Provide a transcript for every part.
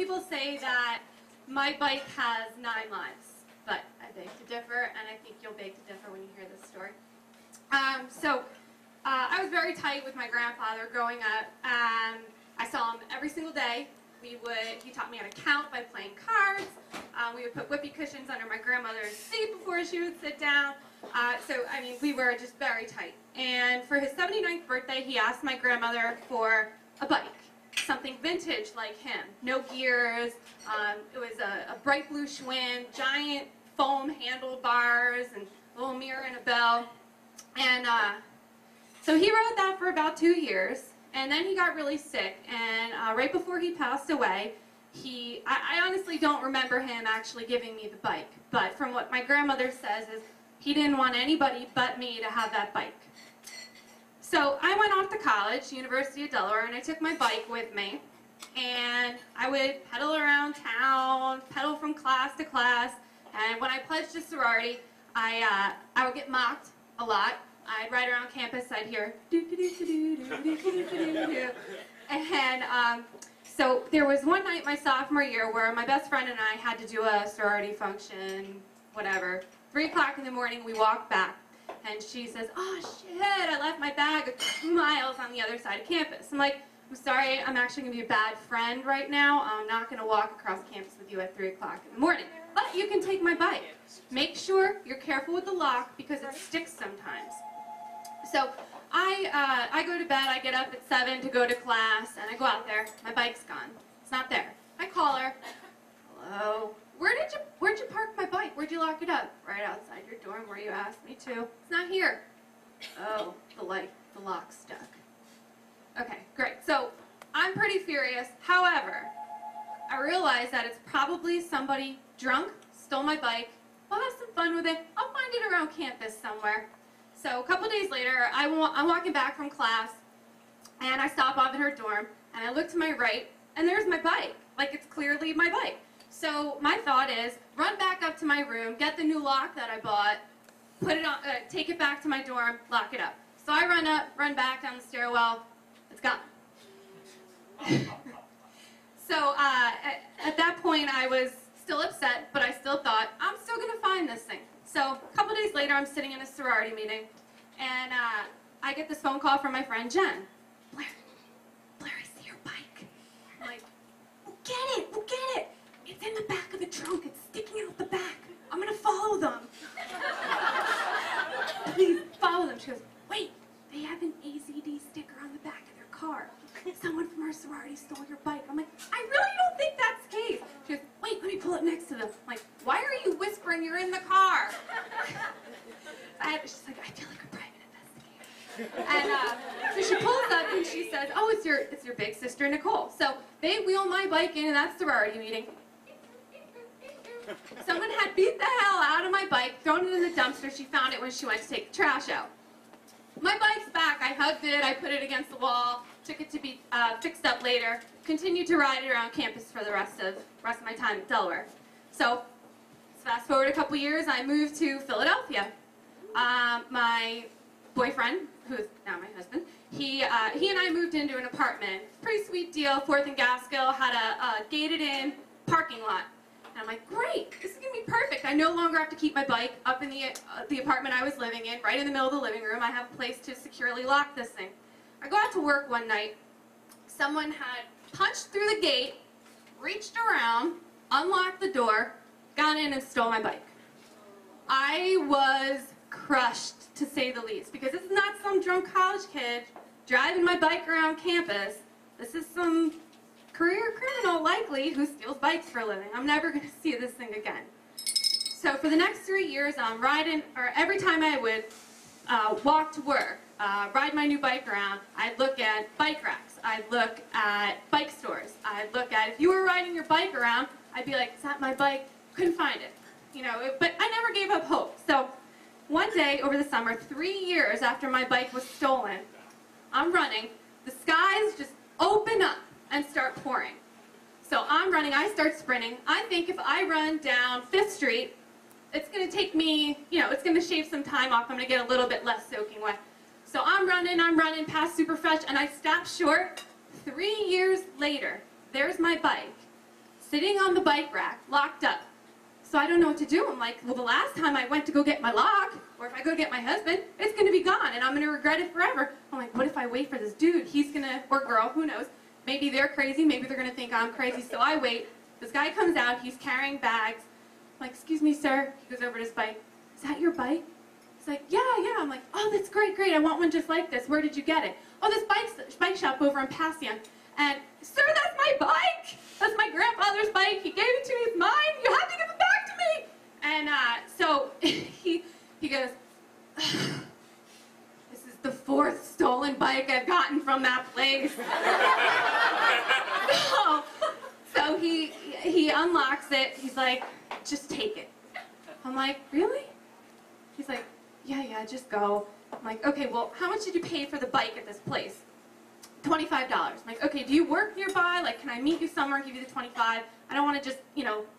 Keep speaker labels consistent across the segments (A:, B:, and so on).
A: people say that my bike has 9 lives, but I beg to differ, and I think you'll beg to differ when you hear this story. I was very tight with my grandfather growing up. I saw him every single day. He taught me how to count by playing cards. We would put whoopee cushions under my grandmother's seat before she would sit down. I mean, we were just very tight. And for his 79th birthday, he asked my grandmother for a bike, something vintage like him. No gears. It was a bright blue Schwinn, giant foam handlebars, and a little mirror and a bell. And so he rode that for about 2 years. And then he got really sick, and right before he passed away, I honestly don't remember him actually giving me the bike, but from what my grandmother says is he didn't want anybody but me to have that bike. So I went off to college, University of Delaware, and I took my bike with me, and I would pedal around town, pedal from class to class, and when I pledged to sorority, I would get mocked a lot. I'd ride around campus, I'd hear do-do-do-do-do-do-do-do-do-do. And so there was one night my sophomore year where my best friend and I had to do a sorority function, whatever. 3 o'clock in the morning, we walked back, and she says, "Oh shit, I left my bag 2 miles on the other side of campus." I'm like, "I'm sorry, I'm actually going to be a bad friend right now. I'm not going to walk across campus with you at 3 o'clock in the morning. But you can take my bike. Make sure you're careful with the lock because it sticks sometimes." So I go to bed, I get up at 7 to go to class, and I go out there. My bike's gone. It's not there. I call her. "Hello? Where'd you park my bike? Where'd you lock it up?" "Right outside your dorm where you asked me to." "It's not here." "Oh, the lock's stuck." Okay, great. So I'm pretty furious. However, I realize that it's probably somebody drunk, stole my bike. We'll have some fun with it. I'll find it around campus somewhere. So a couple days later, I'm walking back from class, and I stop off at her dorm, and I look to my right, and there's my bike. Like, it's clearly my bike. So my thought is, run back up to my room, get the new lock that I bought, put it on, take it back to my dorm, lock it up. So I run back down the stairwell. It's gone. So at that point, I was still upset, but I still thought, I'm still going to find this thing. So a couple days later, I'm sitting in a sorority meeting, and I get this phone call from my friend Jen. Blair, I see your bike." I'm like, "We'll get it. It's in the back of the trunk. It's sticking out the back. I'm going to follow them." "Please, follow them." She goes, "Wait, they have an AZD sticker on the back of their car. Someone from our sorority stole your bike." I'm like, "I really don't think that's the case." She goes, "Wait, let me pull up next to them." I'm like, "Why are you whispering? You're in the car." She's like, "I feel like a private investigator." And so she pulls up and she says, "Oh, it's your big sister Nicole." So they wheel my bike in, and that sorority meeting. Someone had beat the hell out of my bike, thrown it in the dumpster. She found it when she went to take the trash out. My bike's back. I hugged it. I put it against the wall. Took it to be fixed up later. Continued to ride it around campus for the rest of my time at Delaware. So fast forward a couple years, I moved to Philadelphia. My boyfriend, who's now my husband, he and I moved into an apartment. Pretty sweet deal. 4th and Gaskill, had a gated-in parking lot. And I'm like, great, this is going to be perfect. I no longer have to keep my bike up in the apartment I was living in, right in the middle of the living room. I have a place to securely lock this thing. I go out to work one night. Someone had punched through the gate, reached around, unlocked the door, got in and stole my bike. I was crushed, to say the least, because this is not some drunk college kid driving my bike around campus. This is some career criminal, likely, who steals bikes for a living. I'm never going to see this thing again. So for the next 3 years, I'm riding, or every time I would walk to work, ride my new bike around, I'd look at bike racks, I'd look at bike stores, I'd look at, if you were riding your bike around, I'd be like, is that my bike? Couldn't find it. You know, but I never gave up hope. So one day over the summer, 3 years after my bike was stolen, I'm running, the skies just open up and start pouring. So I'm running, I start sprinting. I think if I run down 5th Street, it's going to take me, you know, it's going to shave some time off. I'm going to get a little bit less soaking wet. So I'm running past Superfresh, and I stop short. 3 years later, there's my bike, sitting on the bike rack, locked up. So I don't know what to do. I'm like, well, the last time I went to go get my lock, or if I go get my husband, it's going to be gone, and I'm going to regret it forever. I'm like, what if I wait for this dude? He's going to, or girl, who knows. Maybe they're crazy. Maybe they're going to think I'm crazy. So I wait. This guy comes out. He's carrying bags. I'm like, excuse me, sir. He goes over to his bike. Is that your bike? He's like, yeah. I'm like, oh, that's great. I want one just like this. Where did you get it? Oh, this bike shop over on Passion. And, sir, that's my bike. That's my grandfather's bike. He gave it to me. It's mine. You have to give it back to me. And so he goes, this is the 4th stolen bike I've gotten from that place. So he unlocks it. He's like, just take it. I'm like, really? He's like, yeah, just go. I'm like, okay, well, how much did you pay for the bike at this place? $25. I'm like, okay, do you work nearby? Like, can I meet you somewhere and give you the $25? I don't want to just,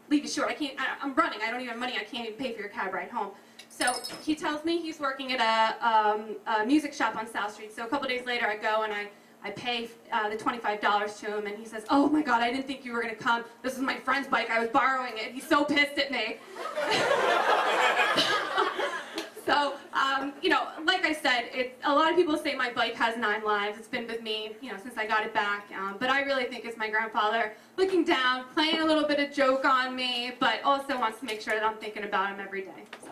A: leave you short. I'm running. I don't even have money. I can't even pay for your cab ride home. So he tells me he's working at a music shop on South Street. So a couple days later, I go and I pay the $25 to him, and he says, oh my God, I didn't think you were going to come. This is my friend's bike. I was borrowing it. He's so pissed at me. So, like I said, a lot of people say my bike has 9 lives. It's been with me, since I got it back. But I really think it's my grandfather looking down, playing a little bit of joke on me, but also wants to make sure that I'm thinking about him every day. So.